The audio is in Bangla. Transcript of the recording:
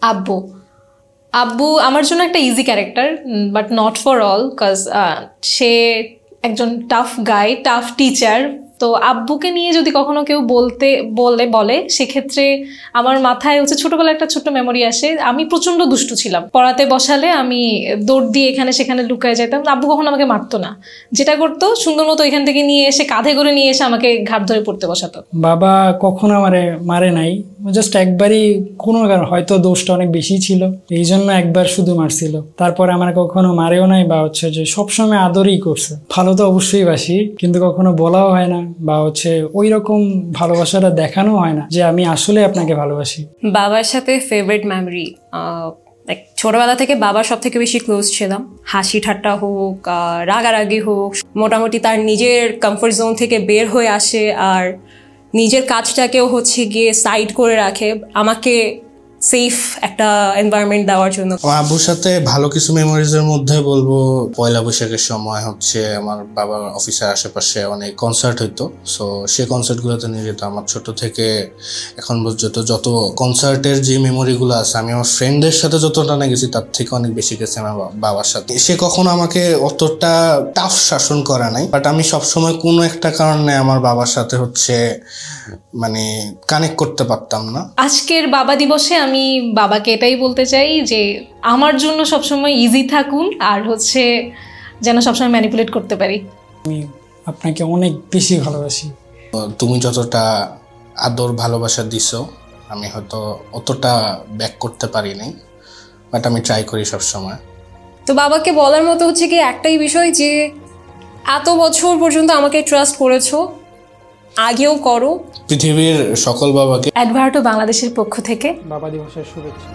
আব্বু আব্বু আমার জন্য একটা easy character, but not for all, cause সে একজন টাফ গাই, টাফ টিচার। তো আব্বুকে নিয়ে যদি কখনো কেউ বলে সেক্ষেত্রে আমার মাথায় হচ্ছে ছোটবেলায় একটা ছোট্ট মেমোরি আসে। আমি প্রচন্ড দুষ্টু ছিলাম, পড়াতে বসালে আমি দৌড় দিয়ে এখানে সেখানে লুকায় যেতাম। আব্বু কখনো আমাকে মারতো না, যেটা করতো সুন্দর মতো এখান থেকে নিয়ে এসে কাঁধে করে নিয়ে এসে আমাকে ঘাট ধরে পড়তে বসাতো। বাবা কখনো আমারে মারে নাই, জাস্ট একবারই, কোনো কারণ হয়তো দোষটা অনেক বেশি ছিল এই জন্য একবার শুধু মারছিল। তারপরে আমার কখনো মারেও নাই, বা হচ্ছে যে সবসময় আদরই করছে। ভালো তো অবশ্যই বাসি, কিন্তু কখনো বলাও হয় না, বা হচ্ছে ওই রকম ভালোবাসাটা দেখানো হয় না যে আমি আসলে আপনাকে ভালোবাসি। বাবার সাথে ফেভারিট মেমরি, ছোটবেলা থেকে বাবার সব থেকে বেশি ক্লোজ ছিলাম। হাসি ঠাট্টা হোক, রাগারাগি হোক, মোটামুটি তার নিজের কমফোর্ট জোন থেকে বের হয়ে আসে আর নিজের কাজটাকেও হচ্ছে গিয়ে সাইড করে রাখে আমাকে সেফ একটা এনভায়রনমেন্ট দেওয়ার জন্য। আমার আব্বুর সাথে ভালো কিছু মেমোরিজের মধ্যে বলবো, পয়লা বৈশাখের সময় হচ্ছে আমার বাবার অফিসের আশেপাশে অনেক কনসার্ট হইতো। সো সেই কনসার্টগুলোতে নিয়ে যেত। আমার ছোট থেকে এখন পর্যন্ত যত কনসার্টের যে মেমোরিগুলো আছে, আমি আমার ফ্রেন্ডদের সাথে যতটা না গেছি তার থেকে অনেক বেশি গেছি আমার বাবার সাথে। সে কখনো আমাকে অতটা টাফ শাসন করা নাই, বাট আমি সবসময় কোনো একটা কারণে আমার বাবার সাথে হচ্ছে মানে কানেক্ট করতে পারতাম না। আজকের বাবা দিবসে আমি বাবাকে এটাই বলতে চাই যে আমার জন্য সবসময় ইজি থাকুন, আর হচ্ছে যেন সবসময় ম্যানিপুলেট করতে পারি। আমি আপনাকে অনেক বেশি ভালোবাসি। তুমি যতটা আদর ভালোবাসা দিছো আমি হয়তো অতটা ব্যাক করতে পারি নাই, বাট আমি ট্রাই করি সবসময়। তো বাবাকে বলার মতো হচ্ছে কি একটাই বিষয় যে এত বছর পর্যন্ত আমাকে ট্রাস্ট করেছো, আগেও করো। পৃথিবীর সকল বাবাকে অ্যাডভার্টো বাংলাদেশের পক্ষ থেকে বাবা দিবসের শুভেচ্ছা।